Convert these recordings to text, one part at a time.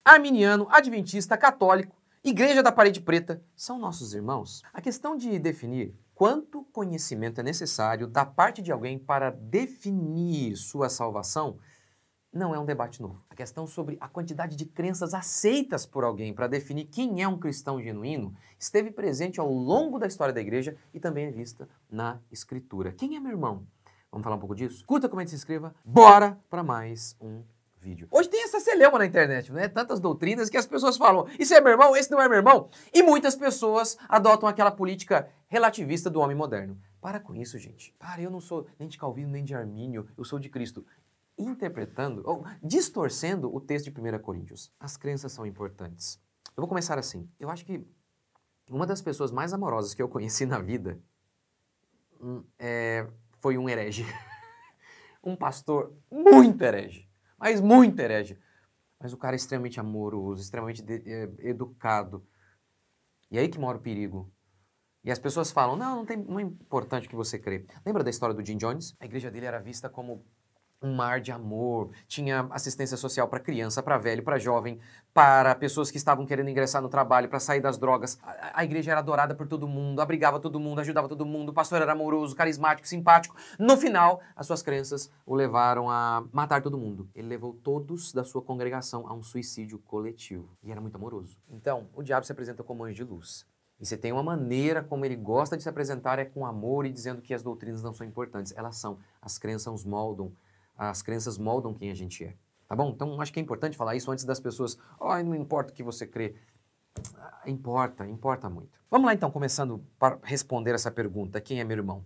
arminiano, adventista, católico, igreja da parede preta, são nossos irmãos? A questão de definir quanto conhecimento é necessário da parte de alguém para definir sua salvação não é um debate novo. A questão sobre a quantidade de crenças aceitas por alguém para definir quem é um cristão genuíno esteve presente ao longo da história da igreja e também é vista na Escritura. Quem é meu irmão? Vamos falar um pouco disso? Curta, comente, se inscreva. Bora para mais um vídeo. Hoje tem essa celeuma na internet, né? Tantas doutrinas que as pessoas falam, isso é meu irmão, esse não é meu irmão. E muitas pessoas adotam aquela política relativista do homem moderno. Para com isso, gente. Para, eu não sou nem de Calvino, nem de Armínio, eu sou de Cristo. Interpretando, ou distorcendo o texto de 1 Coríntios. As crenças são importantes. Eu vou começar assim. Eu acho que uma das pessoas mais amorosas que eu conheci na vida foi um herege. Um pastor muito herege, mas muito herege. Mas o cara é extremamente amoroso, extremamente educado. E aí que mora o perigo. E as pessoas falam, não é importante o que você crê. Lembra da história do Jim Jones? A igreja dele era vista como um mar de amor, tinha assistência social para criança, para velho, para jovem, para pessoas que estavam querendo ingressar no trabalho, para sair das drogas. A igreja era adorada por todo mundo, abrigava todo mundo, ajudava todo mundo, o pastor era amoroso, carismático, simpático. No final, as suas crenças o levaram a matar todo mundo. Ele levou todos da sua congregação a um suicídio coletivo. E era muito amoroso. Então, o diabo se apresenta como anjo de luz. E você tem uma maneira como ele gosta de se apresentar, é com amor e dizendo que as doutrinas não são importantes. Elas são. As crenças moldam. As crenças moldam quem a gente é, tá bom? Então, acho que é importante falar isso antes das pessoas, não importa o que você crê. Importa muito. Vamos lá, então, começando para responder essa pergunta, quem é meu irmão?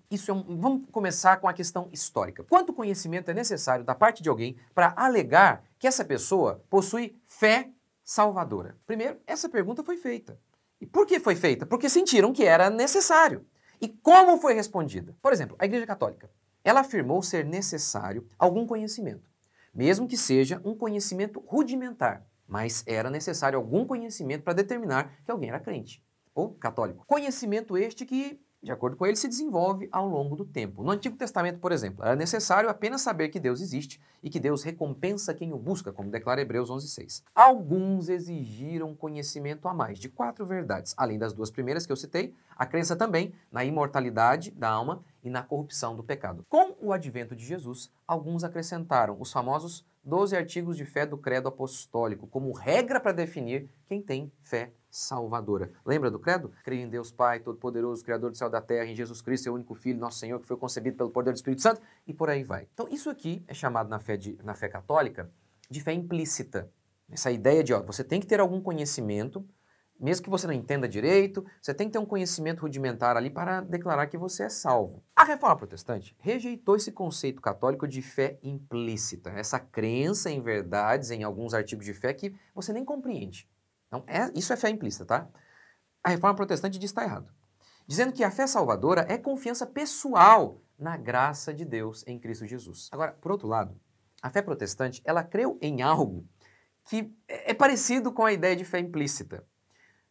Vamos começar com a questão histórica. Quanto conhecimento é necessário da parte de alguém para alegar que essa pessoa possui fé salvadora? Primeiro, essa pergunta foi feita. E por que foi feita? Porque sentiram que era necessário. E como foi respondida? Por exemplo, a Igreja Católica. Ela afirmou ser necessário algum conhecimento, mesmo que seja um conhecimento rudimentar, mas era necessário algum conhecimento para determinar que alguém era crente ou católico. Conhecimento este que, de acordo com ele, se desenvolve ao longo do tempo. No Antigo Testamento, por exemplo, era necessário apenas saber que Deus existe e que Deus recompensa quem o busca, como declara Hebreus 11:6. Alguns exigiram conhecimento a mais, de 4 verdades, além das 2 primeiras que eu citei, a crença também na imortalidade da alma e na corrupção do pecado. Com o advento de Jesus, alguns acrescentaram os famosos 12 artigos de fé do credo apostólico, como regra para definir quem tem fé salvadora. Lembra do credo? Creio em Deus Pai, Todo-Poderoso, Criador do céu e da terra, em Jesus Cristo, seu único Filho, nosso Senhor, que foi concebido pelo poder do Espírito Santo, e por aí vai. Então, isso aqui é chamado na fé católica de fé implícita. Essa ideia de, você tem que ter algum conhecimento, mesmo que você não entenda direito, você tem que ter um conhecimento rudimentar ali para declarar que você é salvo. A Reforma Protestante rejeitou esse conceito católico de fé implícita, essa crença em verdades, em alguns artigos de fé que você nem compreende. Então, isso é fé implícita, tá? A Reforma Protestante diz que está errado. Dizendo que a fé salvadora é confiança pessoal na graça de Deus em Cristo Jesus. Agora, por outro lado, a fé protestante, ela creu em algo que é parecido com a ideia de fé implícita.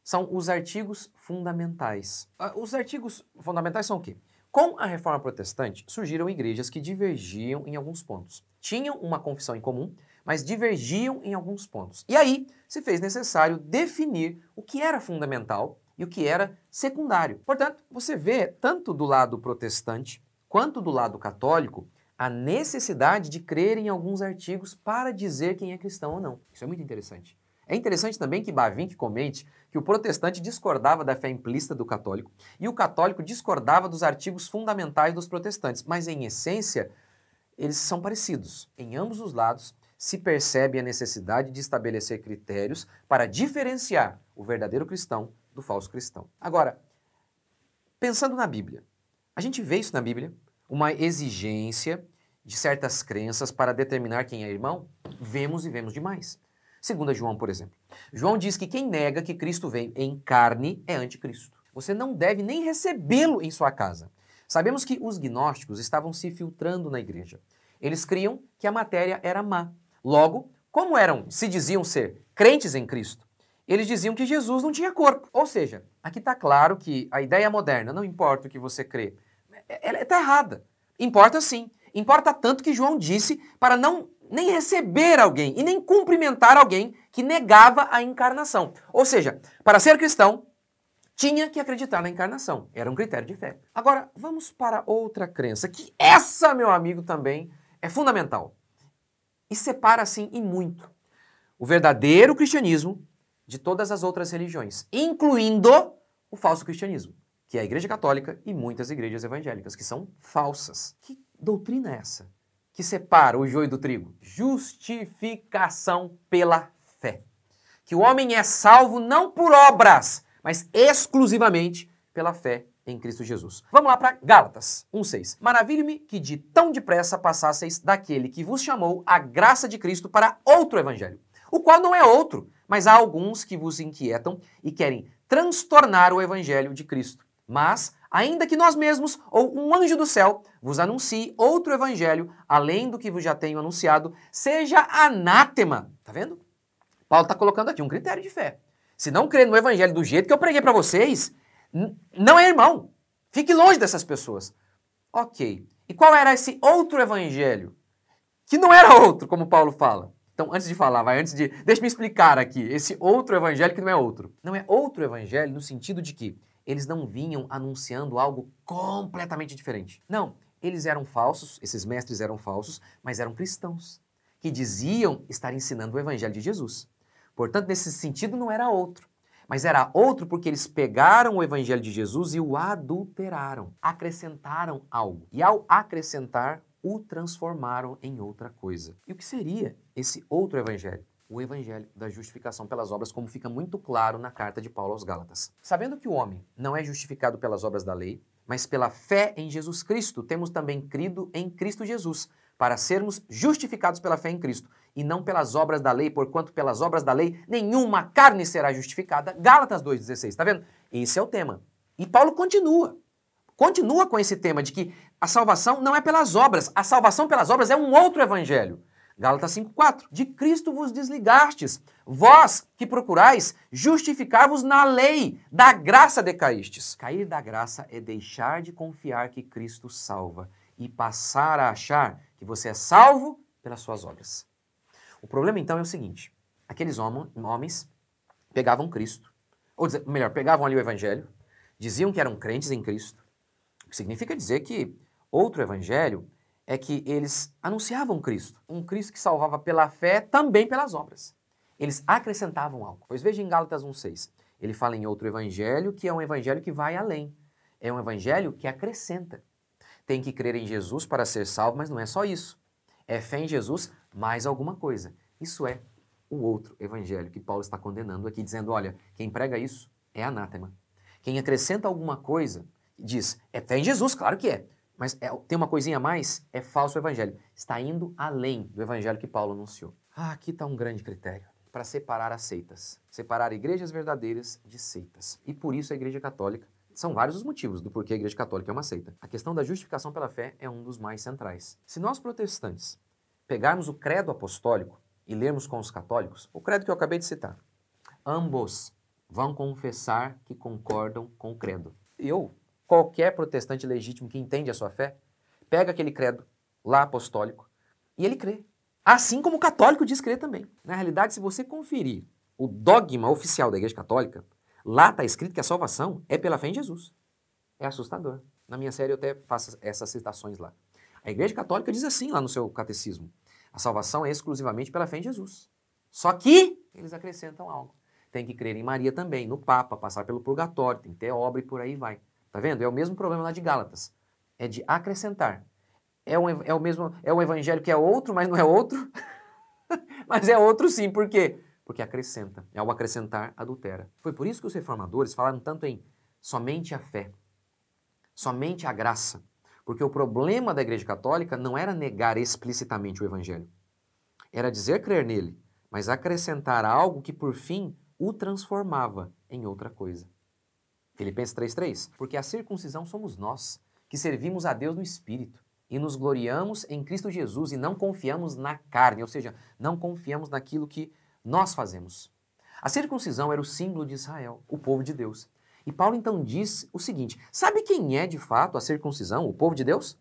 São os artigos fundamentais. Os artigos fundamentais são o quê? Com a Reforma Protestante, surgiram igrejas que divergiam em alguns pontos. Tinham uma confissão em comum, mas divergiam em alguns pontos. E aí se fez necessário definir o que era fundamental e o que era secundário. Portanto, você vê, tanto do lado protestante quanto do lado católico, a necessidade de crer em alguns artigos para dizer quem é cristão ou não. Isso é muito interessante. É interessante também que Bavinck comente que o protestante discordava da fé implícita do católico e o católico discordava dos artigos fundamentais dos protestantes, mas em essência eles são parecidos. Em ambos os lados se percebe a necessidade de estabelecer critérios para diferenciar o verdadeiro cristão do falso cristão. Agora, pensando na Bíblia, a gente vê isso na Bíblia, uma exigência de certas crenças para determinar quem é irmão? Vemos e vemos demais. 2 João, por exemplo. João diz que quem nega que Cristo veio em carne é anticristo. Você não deve nem recebê-lo em sua casa. Sabemos que os gnósticos estavam se filtrando na igreja. Eles criam que a matéria era má. Logo, como se diziam ser crentes em Cristo, eles diziam que Jesus não tinha corpo. Ou seja, aqui está claro que a ideia moderna, não importa o que você crê, ela está errada. Importa sim. Importa tanto que João disse para não nem receber alguém e nem cumprimentar alguém que negava a encarnação. Ou seja, para ser cristão, tinha que acreditar na encarnação. Era um critério de fé. Agora, vamos para outra crença, que essa, meu amigo, também é fundamental. E separa, assim, e muito, o verdadeiro cristianismo de todas as outras religiões, incluindo o falso cristianismo, que é a Igreja Católica e muitas igrejas evangélicas, que são falsas. Que doutrina é essa que separa o joio do trigo? Justificação pela fé. Que o homem é salvo não por obras, mas exclusivamente pela fé em Cristo Jesus. Vamos lá para Gálatas 1,6. Maravilho-me que de tão depressa passasseis daquele que vos chamou a graça de Cristo para outro evangelho, o qual não é outro, mas há alguns que vos inquietam e querem transtornar o evangelho de Cristo. Mas, ainda que nós mesmos ou um anjo do céu vos anuncie outro evangelho, além do que vos já tenho anunciado, seja anátema. Tá vendo? Paulo está colocando aqui um critério de fé. Se não crer no evangelho do jeito que eu preguei para vocês, não é irmão. Fique longe dessas pessoas. Ok. E qual era esse outro evangelho? Que não era outro, como Paulo fala. Então, deixa-me explicar aqui. Esse outro evangelho que não é outro. Não é outro evangelho no sentido de que eles não vinham anunciando algo completamente diferente. Não, eles eram falsos, esses mestres eram falsos, mas eram cristãos, que diziam estar ensinando o evangelho de Jesus. Portanto, nesse sentido, não era outro. Mas era outro porque eles pegaram o evangelho de Jesus e o adulteraram, acrescentaram algo. E ao acrescentar, o transformaram em outra coisa. E o que seria esse outro evangelho? O evangelho da justificação pelas obras, como fica muito claro na carta de Paulo aos Gálatas. Sabendo que o homem não é justificado pelas obras da lei, mas pela fé em Jesus Cristo, temos também crido em Cristo Jesus, para sermos justificados pela fé em Cristo, e não pelas obras da lei, porquanto pelas obras da lei nenhuma carne será justificada. Gálatas 2,16, tá vendo? Esse é o tema. E Paulo continua com esse tema de que a salvação não é pelas obras, a salvação pelas obras é um outro evangelho. Gálatas 5,4. De Cristo vos desligastes, vós que procurais justificar-vos na lei, da graça decaístes. Cair da graça é deixar de confiar que Cristo salva e passar a achar que você é salvo pelas suas obras. O problema então é o seguinte, aqueles homens pegavam Cristo, ou melhor, pegavam ali o evangelho, diziam que eram crentes em Cristo, o que significa dizer que outro evangelho é que eles anunciavam Cristo, um Cristo que salvava pela fé, também pelas obras. Eles acrescentavam algo. Pois veja em Gálatas 1,6, ele fala em outro evangelho que é um evangelho que vai além, é um evangelho que acrescenta. Tem que crer em Jesus para ser salvo, mas não é só isso. É fé em Jesus mais alguma coisa. Isso é o outro evangelho que Paulo está condenando aqui, dizendo, olha, quem prega isso é anátema. Quem acrescenta alguma coisa, diz, é fé em Jesus, claro que é, mas tem uma coisinha a mais, é falso evangelho. Está indo além do evangelho que Paulo anunciou. Aqui está um grande critério para separar as seitas, separar igrejas verdadeiras de seitas. E por isso a Igreja Católica, são vários os motivos do porquê a Igreja Católica é uma seita. A questão da justificação pela fé é um dos mais centrais. Se nós protestantes pegarmos o credo apostólico e lermos com os católicos, o credo que eu acabei de citar, ambos vão confessar que concordam com o credo. Qualquer protestante legítimo que entende a sua fé, pega aquele credo lá apostólico e ele crê. Assim como o católico diz crer também. Na realidade, se você conferir o dogma oficial da Igreja Católica, lá está escrito que a salvação é pela fé em Jesus. É assustador. Na minha série eu até faço essas citações lá. A Igreja Católica diz assim lá no seu catecismo. A salvação é exclusivamente pela fé em Jesus. Só que eles acrescentam algo. Tem que crer em Maria também, no Papa, passar pelo purgatório, tem que ter obra e por aí vai. Tá vendo? É o mesmo problema lá de Gálatas. É de acrescentar. É um evangelho que é outro, mas não é outro. Mas é outro sim. Por quê? Porque acrescenta. Ao acrescentar, adultera. Foi por isso que os reformadores falaram tanto em somente a fé, somente a graça. Porque o problema da Igreja Católica não era negar explicitamente o evangelho. Era dizer crer nele, mas acrescentar algo que por fim o transformava em outra coisa. Filipenses 3,3. Porque a circuncisão somos nós, que servimos a Deus no Espírito, e nos gloriamos em Cristo Jesus, e não confiamos na carne, ou seja, não confiamos naquilo que nós fazemos. A circuncisão era o símbolo de Israel, o povo de Deus. E Paulo então diz o seguinte, sabe quem é de fato a circuncisão, o povo de Deus?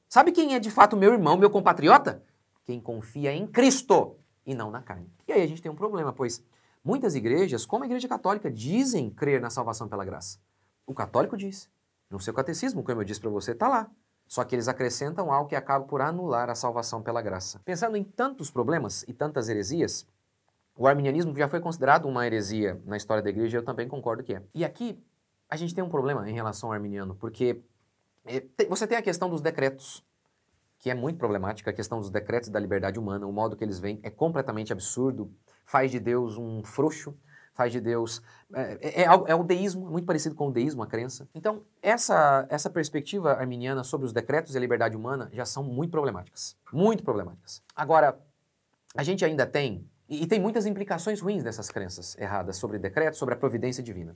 Sabe quem é de fato meu irmão, meu compatriota? quem confia em Cristo e não na carne. E aí a gente tem um problema, pois muitas igrejas, como a Igreja Católica, dizem crer na salvação pela graça. O católico diz. No seu catecismo, como eu disse para você, está lá. Só que eles acrescentam algo que acaba por anular a salvação pela graça. Pensando em tantos problemas e tantas heresias, o arminianismo já foi considerado uma heresia na história da igreja, eu também concordo que é. E aqui a gente tem um problema em relação ao arminiano, porque você tem a questão dos decretos, que é muito problemática, a questão dos decretos da liberdade humana, o modo que eles veem é completamente absurdo, faz de Deus um frouxo, faz de Deus... É o deísmo, muito parecido com o deísmo, a crença. Então, essa perspectiva arminiana sobre os decretos e a liberdade humana já são muito problemáticas. Muito problemáticas. Agora, a gente ainda tem, e tem muitas implicações ruins dessas crenças erradas sobre decretos, sobre a providência divina.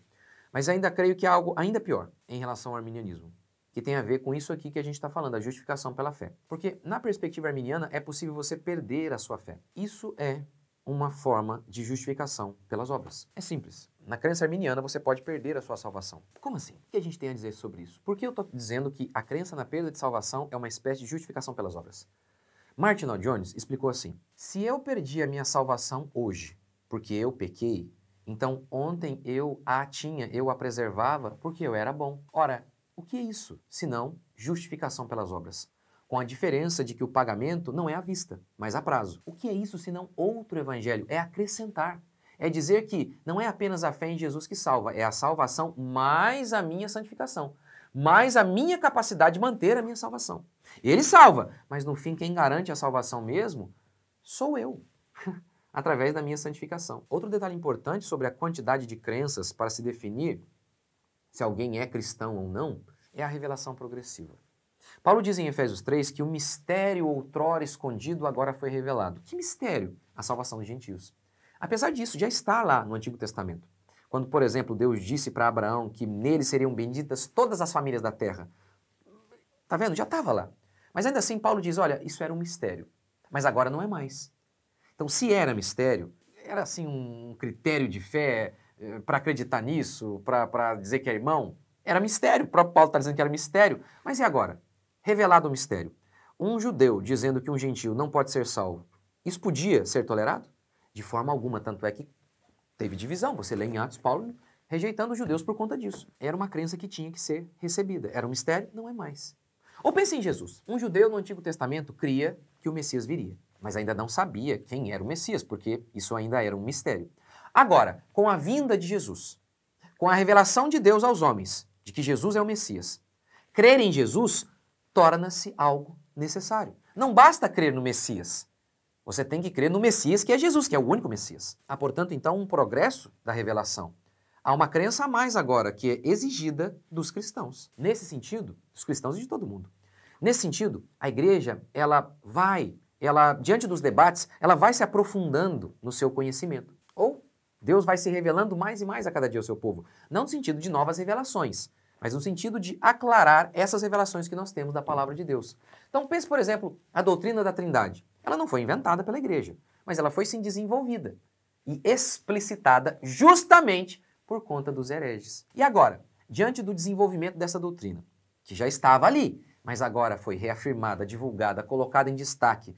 Mas ainda creio que há algo ainda pior em relação ao arminianismo, que tem a ver com isso aqui que a gente está falando, a justificação pela fé. Porque na perspectiva arminiana é possível você perder a sua fé. Isso é uma forma de justificação pelas obras. É simples. Na crença arminiana você pode perder a sua salvação. Como assim? O que a gente tem a dizer sobre isso? Por que eu estou dizendo que a crença na perda de salvação é uma espécie de justificação pelas obras? Martin Lloyd Jones explicou assim: se eu perdi a minha salvação hoje porque eu pequei, então ontem eu a preservava porque eu era bom. Ora, o que é isso, senão justificação pelas obras? Com a diferença de que o pagamento não é à vista, mas a prazo. O que é isso, senão outro evangelho? É acrescentar. É dizer que não é apenas a fé em Jesus que salva, é a salvação mais a minha santificação, mais a minha capacidade de manter a minha salvação. Ele salva, mas no fim quem garante a salvação mesmo sou eu, através da minha santificação. Outro detalhe importante sobre a quantidade de crenças para se definir se alguém é cristão ou não, é a revelação progressiva. Paulo diz em Efésios 3 que o mistério outrora escondido agora foi revelado. Que mistério? A salvação dos gentios. Apesar disso, já está lá no Antigo Testamento. Quando, por exemplo, Deus disse para Abraão que nele seriam benditas todas as famílias da terra. Tá vendo? Já estava lá. Mas ainda assim, Paulo diz, olha, isso era um mistério. Mas agora não é mais. Então, se era mistério, era assim um critério de fé para acreditar nisso, para dizer que é irmão, era mistério. O próprio Paulo está dizendo que era mistério. Mas e agora? Revelado o mistério. Um judeu dizendo que um gentio não pode ser salvo, isso podia ser tolerado? De forma alguma, tanto é que teve divisão. Você lê em Atos Paulo rejeitando os judeus por conta disso. Era uma crença que tinha que ser recebida. Era um mistério? Não é mais. Ou pense em Jesus. Um judeu no Antigo Testamento cria que o Messias viria, mas ainda não sabia quem era o Messias, porque isso ainda era um mistério. Agora, com a vinda de Jesus, com a revelação de Deus aos homens, de que Jesus é o Messias, crer em Jesus torna-se algo necessário. Não basta crer no Messias. Você tem que crer no Messias, que é Jesus, que é o único Messias. Há, portanto, então, um progresso da revelação. Há uma crença a mais agora, que é exigida dos cristãos. Nesse sentido, dos cristãos e de todo mundo. Nesse sentido, a igreja, diante dos debates, ela vai se aprofundando no seu conhecimento. Ou Deus vai se revelando mais e mais a cada dia ao seu povo. Não no sentido de novas revelações, mas no sentido de aclarar essas revelações que nós temos da palavra de Deus. Então pense, por exemplo, a doutrina da Trindade. Ela não foi inventada pela igreja, mas ela foi sim desenvolvida e explicitada justamente por conta dos hereges. E agora, diante do desenvolvimento dessa doutrina, que já estava ali, mas agora foi reafirmada, divulgada, colocada em destaque,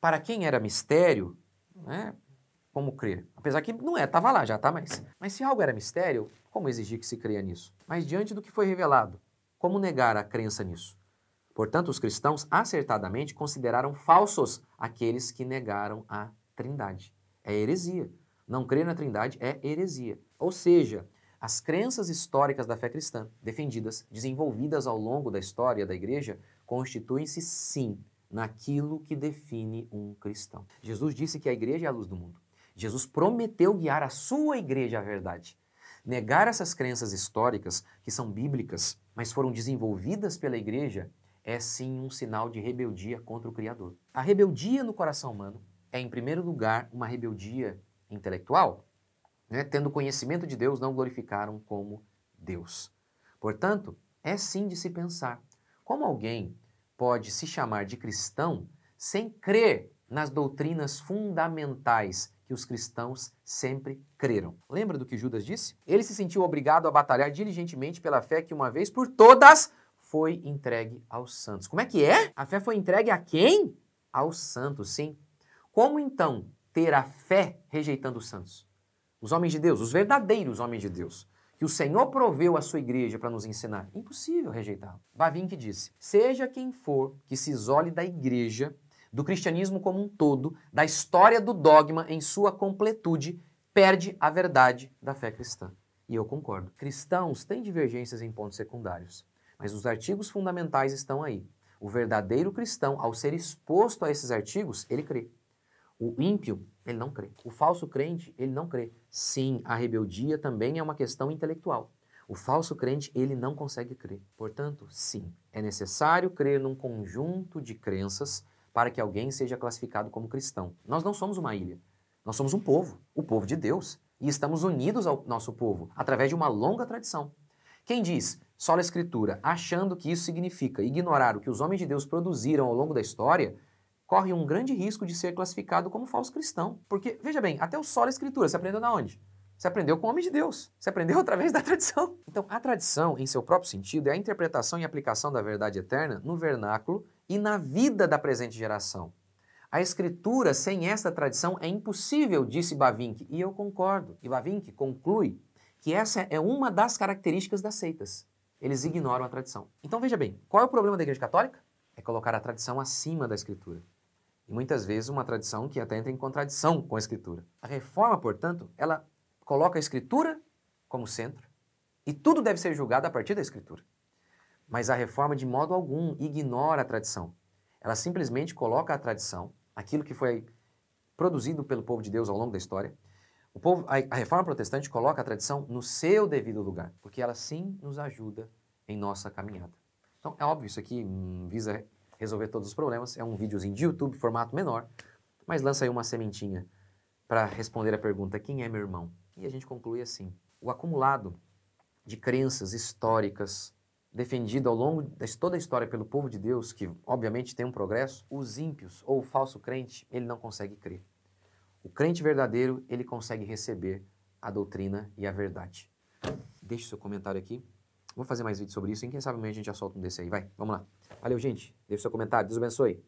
para quem era mistério, né, como crer? Apesar que não é, estava lá, já está mais. Mas se algo era mistério, como exigir que se creia nisso? Mas diante do que foi revelado, como negar a crença nisso? Portanto, os cristãos acertadamente consideraram falsos aqueles que negaram a Trindade. É heresia. Não crer na Trindade é heresia. Ou seja, as crenças históricas da fé cristã, defendidas, desenvolvidas ao longo da história da igreja, constituem-se sim naquilo que define um cristão. Jesus disse que a igreja é a luz do mundo. Jesus prometeu guiar a sua igreja à verdade. Negar essas crenças históricas, que são bíblicas, mas foram desenvolvidas pela igreja, é sim um sinal de rebeldia contra o Criador. A rebeldia no coração humano é, em primeiro lugar, uma rebeldia intelectual, né? Tendo conhecimento de Deus, não glorificaram como Deus. Portanto, é sim de se pensar como alguém pode se chamar de cristão sem crer nas doutrinas fundamentais que os cristãos sempre creram. Lembra do que Judas disse? Ele se sentiu obrigado a batalhar diligentemente pela fé que uma vez por todas foi entregue aos santos. Como é que é? A fé foi entregue a quem? aos santos, sim. Como então ter a fé rejeitando os santos? Os homens de Deus, os verdadeiros homens de Deus, que o Senhor proveu a sua igreja para nos ensinar. Impossível rejeitá-lo. Bavinck disse, seja quem for que se isole da igreja, do cristianismo como um todo, da história do dogma em sua completude, perde a verdade da fé cristã. E eu concordo. Cristãos têm divergências em pontos secundários, mas os artigos fundamentais estão aí. O verdadeiro cristão, ao ser exposto a esses artigos, ele crê. O ímpio, ele não crê. O falso crente, ele não crê. Sim, a rebeldia também é uma questão intelectual. O falso crente, ele não consegue crer. Portanto, sim, é necessário crer num conjunto de crenças para que alguém seja classificado como cristão. Nós não somos uma ilha. Nós somos um povo, o povo de Deus. E estamos unidos ao nosso povo, através de uma longa tradição. Quem diz sola escritura, achando que isso significa ignorar o que os homens de Deus produziram ao longo da história, corre um grande risco de ser classificado como falso cristão. Porque, veja bem, até o sola escritura, você aprendeu na onde? Você aprendeu com o homem de Deus. Você aprendeu através da tradição. Então, a tradição, em seu próprio sentido, é a interpretação e aplicação da verdade eterna no vernáculo e na vida da presente geração. A escritura, sem esta tradição, é impossível, disse Bavinck, e eu concordo. E Bavinck conclui que essa é uma das características das seitas. Eles ignoram a tradição. Então veja bem, qual é o problema da Igreja Católica? É colocar a tradição acima da Escritura. E muitas vezes uma tradição que até entra em contradição com a Escritura. A Reforma, portanto, ela coloca a Escritura como centro e tudo deve ser julgado a partir da Escritura. Mas a Reforma, de modo algum, ignora a tradição. Ela simplesmente coloca a tradição, aquilo que foi produzido pelo povo de Deus ao longo da história. A Reforma Protestante coloca a tradição no seu devido lugar, porque ela sim nos ajuda em nossa caminhada. Então, é óbvio, isso aqui visa resolver todos os problemas, é um videozinho de YouTube, formato menor, mas lança aí uma sementinha para responder a pergunta, quem é meu irmão? E a gente conclui assim, o acumulado de crenças históricas defendido ao longo de toda a história pelo povo de Deus, que obviamente tem um progresso, os ímpios ou o falso crente, ele não consegue crer. O crente verdadeiro, ele consegue receber a doutrina e a verdade. Deixe seu comentário aqui. Vou fazer mais vídeos sobre isso, e quem sabe amanhã a gente já solta um desse aí. Vai, vamos lá. Valeu, gente. Deixe seu comentário. Deus abençoe.